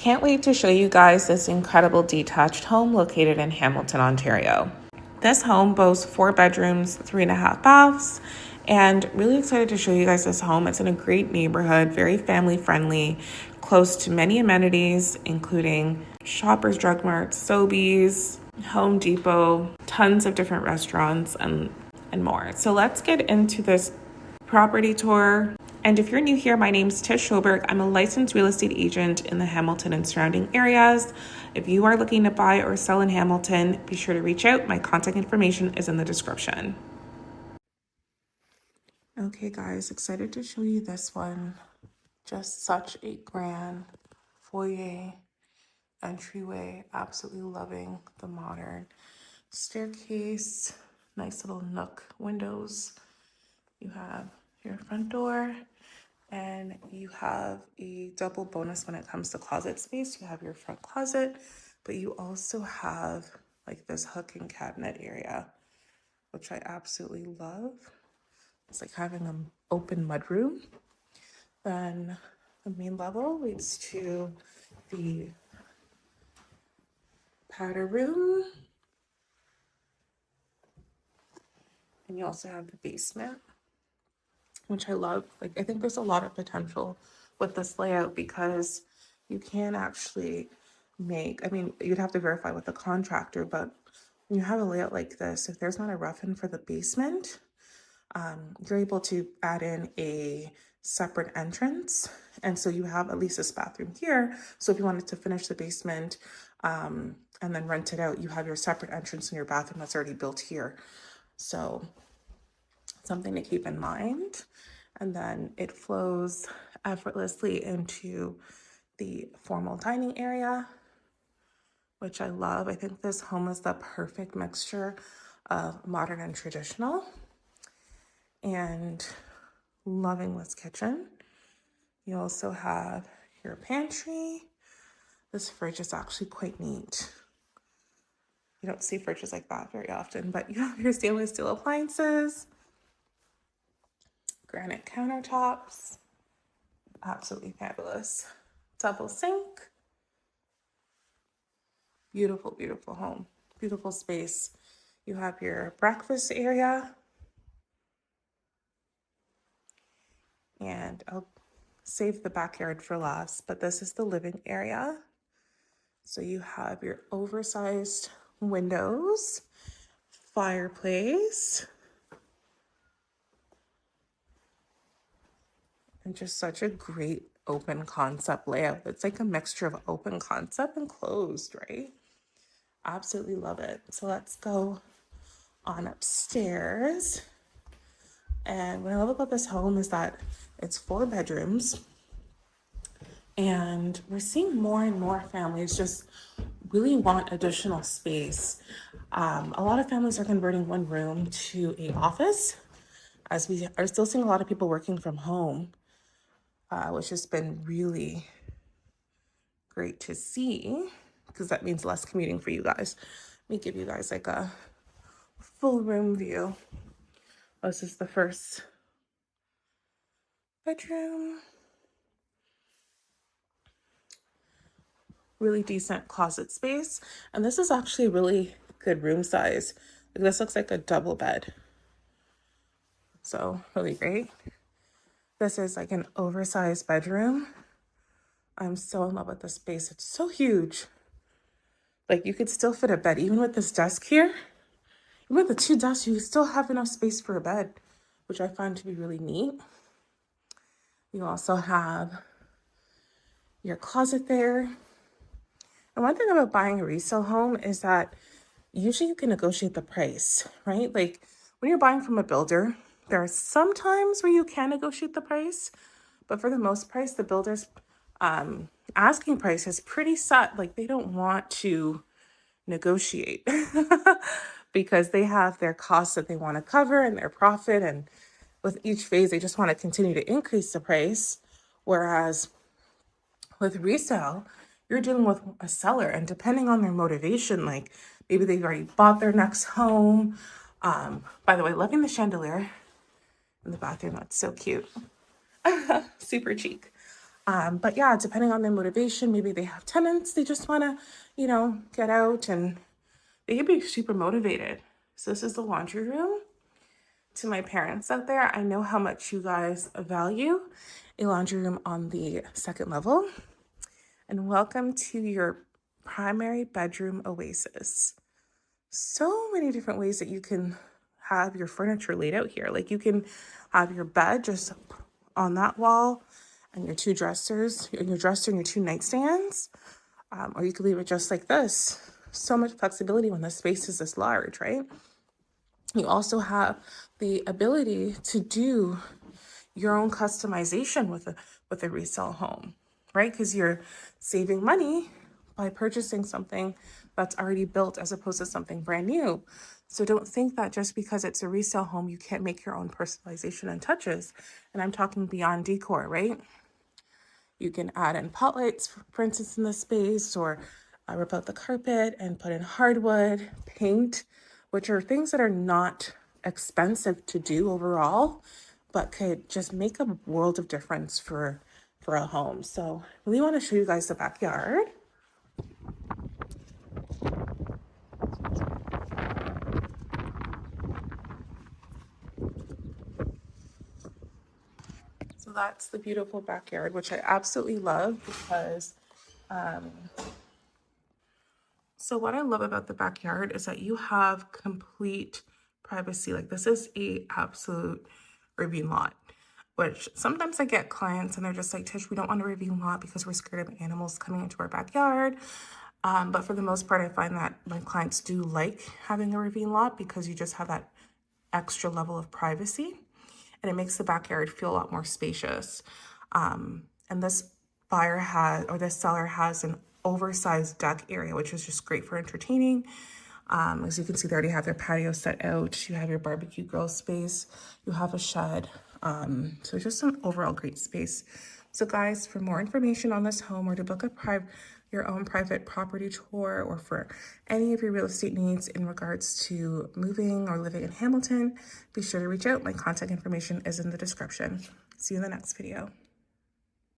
Can't wait to show you guys this incredible detached home located in Hamilton, Ontario. This home boasts 4 bedrooms, 3.5 baths, and really excited to show you guys this home. It's in a great neighborhood, very family friendly, close to many amenities, including Shoppers Drug Mart, Sobeys, Home Depot, tons of different restaurants, and more. So let's get into this property tour. And if you're new here, my name's Tish Schoberg. I'm a licensed real estate agent in the Hamilton and surrounding areas. If you are looking to buy or sell in Hamilton, be sure to reach out. My contact information is in the description. Okay guys, excited to show you this one. Just such a grand foyer entryway. Absolutely loving the modern staircase. Nice little nook windows. You have your front door. And you have a double bonus when it comes to closet space. You have your front closet, but you also have like this hook and cabinet area, which I absolutely love. It's like having an open mudroom. Then the main level leads to the powder room. And you also have the basement, which I love. Like, I think there's a lot of potential with this layout because you can actually make, I mean, you'd have to verify with the contractor, but when you have a layout like this, if there's not a rough-in for the basement, you're able to add in a separate entrance. And so you have at least this bathroom here. So if you wanted to finish the basement and then rent it out, you have your separate entrance in your bathroom that's already built here. So something to keep in mind. And then it flows effortlessly into the formal dining area, which I love. I think this home is the perfect mixture of modern and traditional. And loving this kitchen. You also have your pantry. This fridge is actually quite neat. You don't see fridges like that very often, but you have your stainless steel appliances, granite countertops, absolutely fabulous. Double sink. Beautiful, beautiful home, beautiful space. You have your breakfast area. And I'll save the backyard for last, but this is the living area. So you have your oversized windows, fireplace, and just such a great open concept layout. It's like a mixture of open concept and closed, right? Absolutely love it. So let's go on upstairs. And what I love about this home is that it's 4 bedrooms. And we're seeing more and more families just really want additional space. A lot of families are converting one room to an office, as we are still seeing a lot of people working from home, which has been really great to see because that means less commuting for you guys. Let me give you guys like a full room view. This is the first bedroom. Really decent closet space. And this is actually really good room size. Like, this looks like a double bed. So really great. This is like an oversized bedroom. I'm so in love with this space. It's so huge. Like, you could still fit a bed, even with this desk here. Even with the 2 desks, you still have enough space for a bed, which I find to be really neat. You also have your closet there. And one thing about buying a resale home is that usually you can negotiate the price, right? Like, when you're buying from a builder, there are some times where you can negotiate the price, but for the most part, the builder's asking price is pretty set. Like, they don't want to negotiate because they have their costs that they want to cover and their profit. And with each phase, they just want to continue to increase the price. Whereas with resale, you're dealing with a seller, and depending on their motivation, like maybe they've already bought their next home. By the way, loving the chandelier in the bathroom. That's so cute. Super chic. But yeah, depending on their motivation, maybe they have tenants, they just want to, get out, and they can be super motivated. So this is the laundry room. To my parents out there, I know how much you guys value a laundry room on the second level. And welcome to your primary bedroom oasis. So many different ways that you can have your furniture laid out here. Like you can have your bed just on that wall, and your two dressers, and your dresser and your two nightstands, or you could leave it just like this. So much flexibility when the space is this large, right? You also have the ability to do your own customization with a resale home, right? Because you're saving money by purchasing something that's already built as opposed to something brand new. So don't think that just because it's a resale home, you can't make your own personalization and touches. And I'm talking beyond decor, right? You can add in pot lights, for instance, in the space, or rip out the carpet and put in hardwood, paint, which are things that are not expensive to do overall, but could just make a world of difference for a home. So I really want to show you guys the backyard. So that's the beautiful backyard, which I absolutely love because so what I love about the backyard is that you have complete privacy. Like this is a absolute ravine lot, which sometimes I get clients and they're just like, Tish, we don't want a ravine lot because we're scared of animals coming into our backyard. But for the most part, I find that my clients do like having a ravine lot because you just have that extra level of privacy, and it makes the backyard feel a lot more spacious. And this this seller has an oversized deck area, which is just great for entertaining. As you can see, they already have their patio set out. You have your barbecue grill space. You have a shed. So it's just an overall great space. So guys, for more information on this home or to book your own private property tour, or for any of your real estate needs in regards to moving or living in Hamilton, be sure to reach out. My contact information is in the description. See you in the next video.